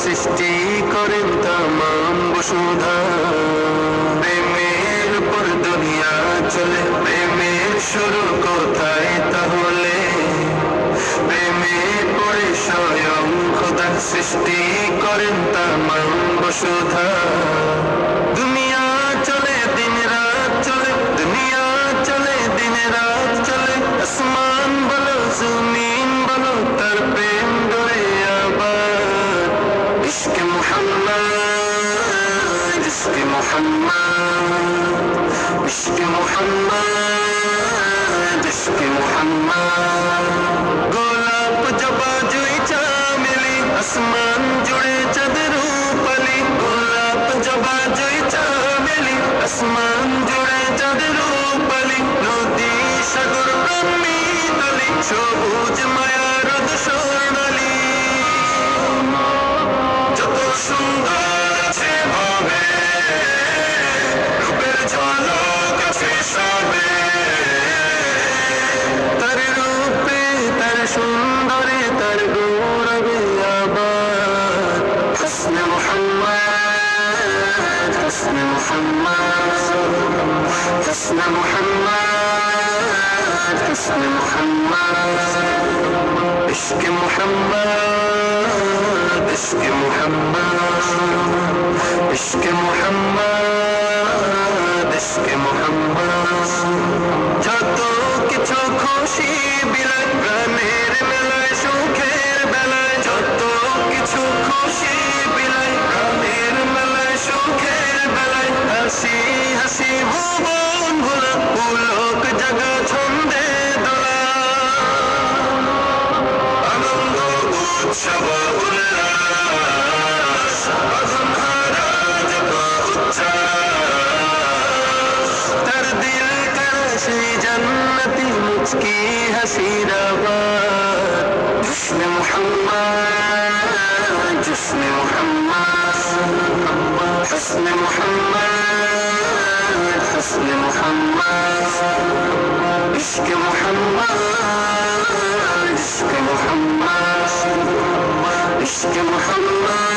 সৃষ্টি করেন তামাম বসুধা। প্রেমের উপর দুনিয়া চলে, প্রেমের শুরু কোথায় তাহলে? প্রেমে পড়ে স্বয়ং খোদা সৃষ্টি করেন তামাম বসুধা। দুনিয়া চলে দিন রাত চলে, দুনিয়া চলে দিন রাত চলে, আসমান বলো জমিন বলো তার প্রেম গড়ে আবার। ইশকে মুহাম্মদ, ইশকে মুহাম্মদ, ইশকে মুহাম্মদ, ইশকে মুহাম্মদ। গোলাপ জবা জুঁই চামেলি, আসমান জুড়ে চাঁদ রূপালি। গোলাপ জবা জুঁই চামেলি, আসমান জুড়ে চাঁদ রূপালি। নদী সাগর ব্রহ্মী তলি, সবুজ মায়া রোদ স্বর্ণালী। যত সুন্দর আছে ভাবে, রূপের ঝলক আছে সবে। তার রূপে তার সুন্দরে তার গৌরবে আবার। হাসনে মুহাম্মদ, হাসনে মুহাম্মদ, হাসনে মুহাম্মদ, হাসনে মুহাম্মদ। ইশকে মুহাম্মদ, ইশকে মুহাম্মদ, ইশকে মুহাম্মদ, ইশকে মুহাম্মদ। যত কিছু খুশি বিলায় প্রাণের মেলায় সুখের বেলায়, যত কিছু খুশি বিলায় প্রাণের মেলায় সুখের বেলায়। হাসি হাসি ভুবন ভোলা, পুলক জাগা ছন্দে দোলা। আনন্দ উৎসব উল্লাস, বাঁধন হারা যত উচ্ছ্বাস। তার দিল কারা সেই জান্নাতি মুচকি হাসির আবার। জশ্নে মুহাম্মদ, জশ্নে মুহাম্মদ, হাসনে মুহাম্মদ, হাসনে মুহাম্মদ। ইশকে মুহাম্মদ, ইশকে মুহাম্মদ, ইশকে মুহাম্মদ।